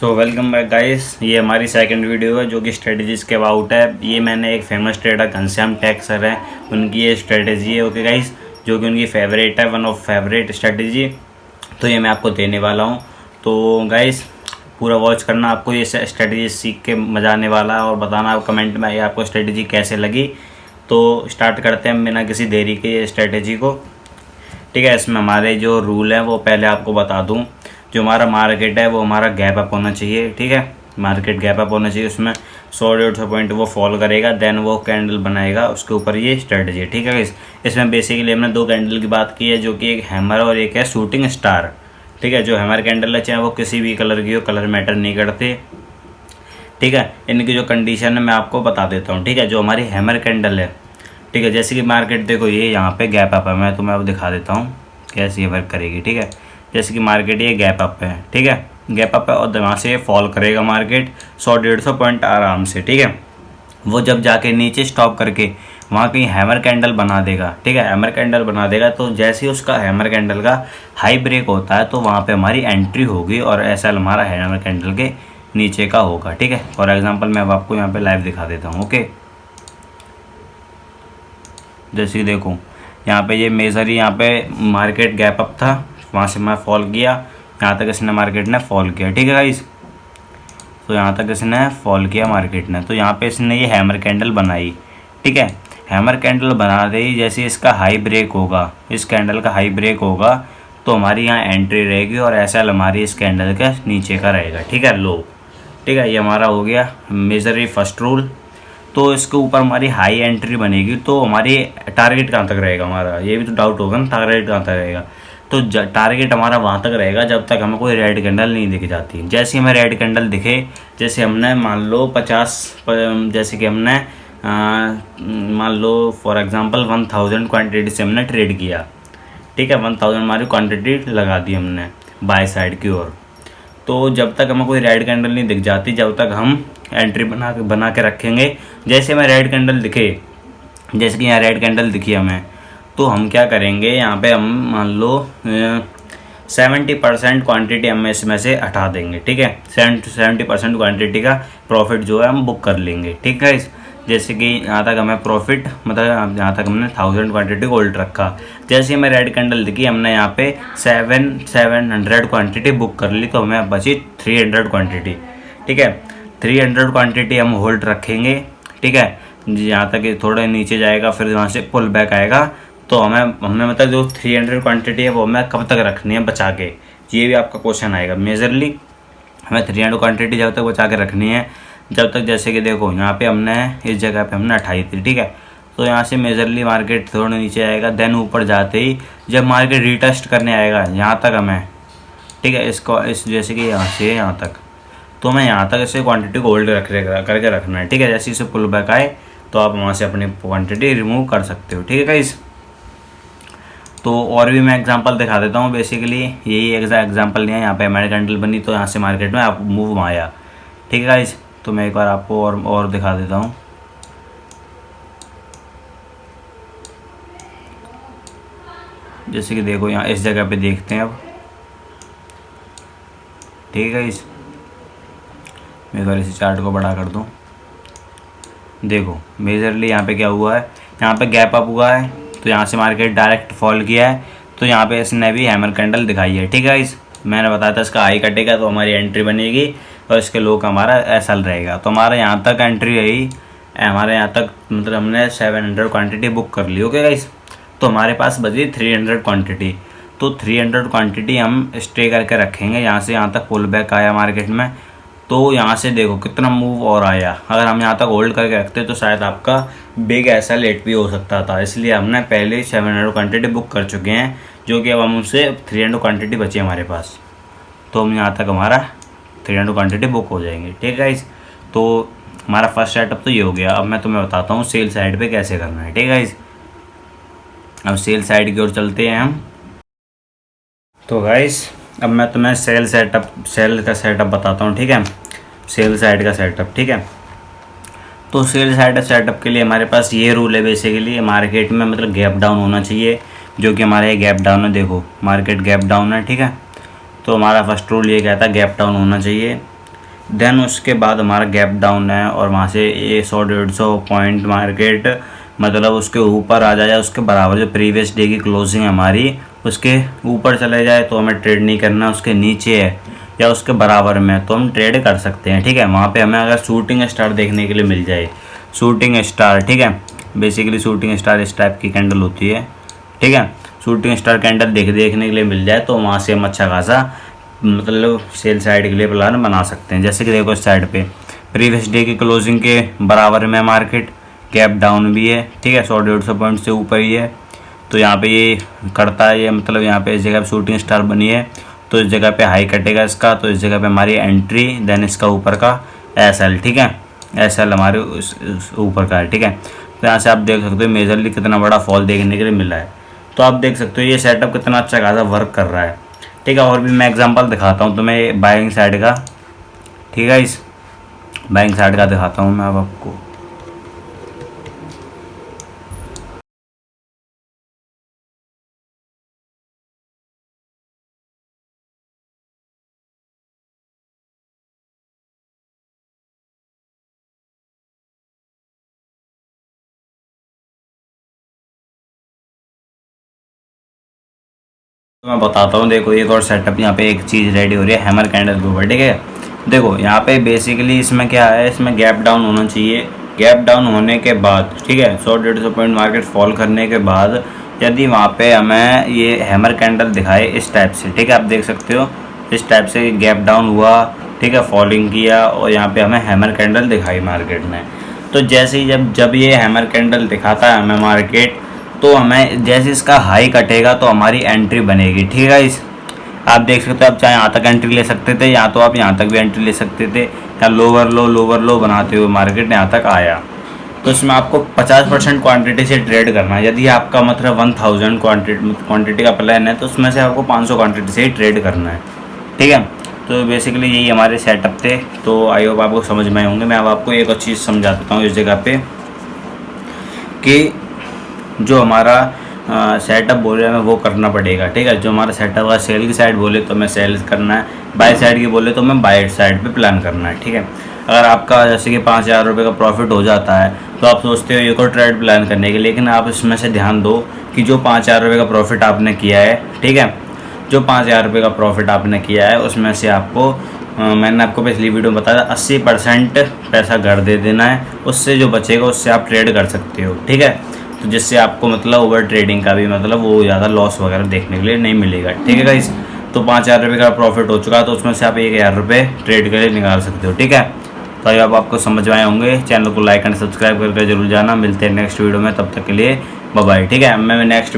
So welcome back guys. ये हमारी second video है जो कि स्ट्रेटजीज़ के अबाउट है। ये मैंने एक famous trader Ghanshyam tech sir है, उनकी ये स्ट्रेटजी है ओके गाइस, जो कि उनकी फेवरेट है, वन ऑफ फेवरेट स्ट्रेटजी। तो ये मैं आपको देने वाला हूँ। तो गाइस पूरा वॉच करना, आपको ये स्ट्रेटजी सीख के मज़ा आने वाला है और बताना आप कमेंट में ये आपको स्ट्रेटजी कैसे लगी। तो स्टार्ट करते हैं बिना किसी देरी के ये स्ट्रेटजी को। ठीक है, इसमें हमारे जो रूल हैं वो पहले आपको बता दूं। जो हमारा मार्केट है वो हमारा गैप अप होना चाहिए। ठीक है, मार्केट गैप अप होना चाहिए, उसमें 100-150 पॉइंट वो फॉल करेगा, देन वो कैंडल बनाएगा, उसके ऊपर ये स्ट्रेटजी है। ठीक है, इसमें बेसिकली हमने दो कैंडल की बात की है, जो कि एक हैमर और एक है शूटिंग स्टार। ठीक है, जो हैमर कैंडल है चाहे वो किसी भी कलर की हो, कलर मैटर नहीं करते। ठीक है, इनकी जो कंडीशन है मैं आपको बता देता हूँ। ठीक है, जो हमारी हैमर कैंडल है, ठीक है, जैसे कि मार्केट देखो ये यहाँ पे गैप अप है, मैं तुम्हें अब दिखा देता हूँ कैसे ये वर्क करेगी। ठीक है, जैसे कि मार्केट ये गैप अप है, ठीक है, गैप अप है और वहाँ से फॉल करेगा मार्केट 100-150 पॉइंट आराम से। ठीक है, वो जब जाके नीचे स्टॉप करके वहाँ कहीं हैमर कैंडल बना देगा। ठीक है, हैमर कैंडल बना देगा तो जैसे ही उसका हैमर कैंडल का हाई ब्रेक होता है तो वहाँ पे हमारी एंट्री होगी और ऐसा हमारा हैमर कैंडल के नीचे का होगा। ठीक है, फॉर एग्जांपल मैं अब आपको यहाँ पे लाइव दिखा देता हूँ। ओके, जैसे कि देखो यहाँ पे ये मेजर ही यहाँ पे मार्केट गैप अप था, वहाँ से मैं फॉल किया, यहाँ तक इसने मार्केट ने फॉल किया। ठीक है गाइस, तो यहाँ तक इसने फॉल किया मार्केट ने, तो यहाँ पे इसने ये हैमर कैंडल बनाई। ठीक है, हैमर कैंडल बना दी, जैसे इसका हाई ब्रेक होगा, इस कैंडल का हाई ब्रेक होगा तो हमारी यहाँ एंट्री रहेगी और ऐसा हमारी इस कैंडल के नीचे का रहेगा। ठीक है, लो। ठीक है, ये हमारा हो गया मेजर फर्स्ट रूल। तो इसके ऊपर हमारी हाई एंट्री बनेगी तो हमारी टारगेट कहाँ तक रहेगा हमारा, ये भी तो डाउट होगा ना, टारगेट कहाँ तक रहेगा। तो टारगेट हमारा वहाँ तक रहेगा जब तक हमें कोई रेड कैंडल नहीं दिख जाती। जैसे हमें रेड कैंडल दिखे, जैसे हमने मान लो 50, जैसे कि हमने मान लो फॉर एग्जांपल 1000 क्वांटिटी से हमने ट्रेड किया। ठीक है, 1000 हमारी क्वांटिटी लगा दी हमने बाय साइड की ओर। तो जब तक हमें कोई रेड कैंडल नहीं दिख जाती, जब तक हम एंट्री बना के रखेंगे। जैसे हमें रेड कैंडल दिखे, जैसे कि यहाँ रेड कैंडल दिखी हमें, तो हम क्या करेंगे, यहाँ पे हम मान लो 70% क्वांटिटी हम इसमें से हटा देंगे। ठीक है, 70% क्वांटिटी का प्रॉफिट जो है हम बुक कर लेंगे। ठीक है, जैसे कि यहाँ तक हमें प्रॉफिट, मतलब यहाँ तक हमने 1000 क्वांटिटी होल्ड रखा। जैसे हमें रेड कैंडल दिखी, हमने यहाँ पे 700 क्वांटिटी बुक कर ली, तो हमें बची 300 क्वांटिटी। ठीक है, 300 क्वांटिटी हम होल्ड रखेंगे। ठीक है, यहाँ तक थोड़ा नीचे जाएगा, फिर वहाँ से पुल बैक आएगा, तो हमें मतलब जो 300 क्वांटिटी है वो हमें कब तक रखनी है बचा के, ये भी आपका क्वेश्चन आएगा। मेजरली हमें 300 क्वांटिटी जब तक बचा के रखनी है, जब तक जैसे कि देखो यहाँ पे हमने इस जगह पे हमने उठाई थी। ठीक है, तो यहाँ से मेजरली मार्केट थोड़ा नीचे आएगा, देन ऊपर जाते ही जब मार्केट रिटेस्ट करने आएगा यहाँ तक हमें, ठीक है, इस जैसे कि यहाँ से यहाँ तक, तो हमें यहाँ तक इसे क्वांटिटी को होल्ड करके रखना है। ठीक है, जैसे इसे पुल बैक आए तो आप वहाँ से अपनी क्वांटिटी रिमूव कर सकते हो। ठीक है गाइस, तो और भी मैं एग्जांपल दिखा देता हूँ। बेसिकली यही एग्जांपल नहीं है, यहाँ पे हमारी कैंडल बनी तो यहाँ से मार्केट में आप मूव आया। ठीक है गाइस, तो मैं एक बार आपको और दिखा देता हूँ। जैसे कि देखो यहाँ इस जगह पे देखते हैं अब। ठीक है गाइस, मैं एक बार इस चार्ट को बड़ा कर दूँ। देखो मेजरली यहाँ पे क्या हुआ है, यहाँ पे गैप अप हुआ है, तो यहाँ से मार्केट डायरेक्ट फॉल किया है, तो यहाँ पे इसने भी हैमर कैंडल दिखाई है। ठीक है गाइस, मैंने बताया था इसका हाई कटेगा तो हमारी एंट्री बनेगी और इसके लो का हमारा एसएल रहेगा। तो हमारा यहाँ तक एंट्री रही, हमारे यहाँ तक मतलब हमने 700 क्वांटिटी बुक कर ली। ओके गाइस, तो हमारे पास बची 300 क्वांटिटी, तो 300 क्वांटिटी हम स्टे करके रखेंगे। यहाँ से यहाँ तक पुल बैक आया मार्केट में, तो यहाँ से देखो कितना मूव और आया। अगर हम यहाँ तक होल्ड करके रखते तो शायद आपका बिग ऐसा लेट भी हो सकता था, इसलिए हमने पहले 700 क्वांटिटी बुक कर चुके हैं, जो कि अब हम उससे 300 क्वांटिटी बची हमारे पास, तो हम यहाँ तक हमारा 300 क्वांटिटी बुक हो जाएंगे। ठीक है गाइस, तो हमारा फर्स्ट सेटअप तो ये हो गया। अब मैं तुम्हें बताता हूँ सेल साइड पे कैसे करना है। ठीक है गाइस, अब सेल साइड की ओर चलते हैं हम। तो गाइस अब मैं तुम्हें सेल का सेटअप बताता हूँ। ठीक है, सेल साइड का सेटअप। ठीक है, तो सेल साइड सेटअप के लिए हमारे पास ये रूल है बेसिकली, मार्केट में मतलब गैप डाउन होना चाहिए, जो कि हमारे गैप डाउन है। देखो मार्केट गैप डाउन है। ठीक है, तो हमारा फर्स्ट रूल ये कहता है गैप डाउन होना चाहिए। देन उसके बाद हमारा गैप डाउन है और वहाँ से ये 100-150 पॉइंट मार्केट मतलब उसके ऊपर आ जाए, उसके बराबर जो प्रीवियस डे की क्लोजिंग है हमारी उसके ऊपर चले जाए तो हमें ट्रेड नहीं करना, उसके नीचे है या उसके बराबर में तो हम ट्रेड कर सकते हैं। ठीक है, वहाँ पे हमें अगर शूटिंग स्टार देखने के लिए मिल जाए, शूटिंग स्टार, ठीक है, बेसिकली शूटिंग स्टार इस टाइप की कैंडल होती है। ठीक है, शूटिंग स्टार कैंडल देखने के लिए मिल जाए तो वहाँ से हम अच्छा खासा मतलब सेल साइड के लिए प्लान बना सकते हैं। जैसे कि देखो इस साइड पे प्रीवियस डे की क्लोजिंग के बराबर में मार्केट, गैप डाउन भी है। ठीक है, 100-150 पॉइंट से ऊपर ही है तो यहाँ पे ये करता है, ये मतलब यहाँ पे इस जगह पे शूटिंग स्टार बनी है तो इस जगह पे हाई कटेगा इसका, तो इस जगह पे हमारी एंट्री, देन इसका ऊपर का SL। ठीक है, SL हमारे उस ऊपर का है। ठीक है, तो यहाँ से आप देख सकते हो मेजरली कितना बड़ा फॉल देखने के लिए मिला है। तो आप देख सकते हो ये सेटअप कितना अच्छा खासा वर्क कर रहा है। ठीक है, और भी मैं एग्जांपल दिखाता हूँ तुम्हें बाइंग साइड का। ठीक है, इस बाइंग साइड का दिखाता हूँ मैं अब आपको। तो मैं बताता हूँ, देखो एक और सेटअप यहाँ पे एक चीज़ रेडी हो रही है हैमर कैंडल के ऊपर। ठीक है, देखो यहाँ पे बेसिकली इसमें क्या है, इसमें गैप डाउन होना चाहिए। गैप डाउन होने के बाद, ठीक है, 100-150 पॉइंट मार्केट फॉल करने के बाद यदि वहाँ पे हमें ये हैमर कैंडल दिखाए इस टाइप से, ठीक है, आप देख सकते हो इस टाइप से गैप डाउन हुआ, ठीक है, फॉलिंग किया और यहाँ पे हमें हैमर कैंडल दिखाई मार्केट में। तो जैसे ही जब ये हैमर कैंडल दिखाता है हमें मार्केट, तो हमें जैसे इसका हाई कटेगा तो हमारी एंट्री बनेगी। ठीक है, इस आप देख सकते हो, आप चाहे यहाँ तक एंट्री ले सकते थे या तो आप यहाँ तक भी एंट्री ले सकते थे, या लोअर लो बनाते हुए मार्केट यहाँ तक आया। तो इसमें आपको 50% क्वांटिटी से ट्रेड करना है। यदि आपका मतलब 1000 क्वांटिटी का प्लान है तो उसमें से आपको 500 क्वांटिटी से ही ट्रेड करना है। ठीक है, तो बेसिकली यही हमारे सेटअप थे। तो आई होप आपको समझ में आए होंगे। मैं अब आपको एक और चीज़ समझा देता हूँ इस जगह पे कि जो हमारा सेटअप बोले हमें वो करना पड़ेगा। ठीक है, जो हमारा सेटअप है सेल की साइड बोले तो हमें सेल करना है, बाय साइड की बोले तो हमें बाय साइड पे प्लान करना है। ठीक है, अगर आपका जैसे कि 5000 रुपये का प्रॉफिट हो जाता है तो आप सोचते हो एक और ट्रेड प्लान करने के, लेकिन आप इसमें से ध्यान दो कि जो 5000 रुपये का प्रॉफिट आपने किया है, ठीक है, जो 5000 रुपये का प्रॉफिट आपने किया है उसमें से आपको मैंने आपको पिछली वीडियो में बताया 80% पैसा घर दे देना है, उससे जो बचेगा उससे आप ट्रेड कर सकते हो। ठीक है, तो जिससे आपको मतलब ओवर ट्रेडिंग का भी मतलब वो ज़्यादा लॉस वगैरह देखने के लिए नहीं मिलेगा। ठीक है गाइस, तो 5000 रुपये का प्रॉफिट हो चुका है तो उसमें से आप 1000 रुपये ट्रेड के लिए निकाल सकते हो। ठीक है, तो ये अब आपको समझ में आए होंगे। चैनल को लाइक एंड सब्सक्राइब करके जरूर जाना। मिलते हैं नेक्स्ट वीडियो में, तब तक के लिए बाय बाय। ठीक है, मैं नेक्स्ट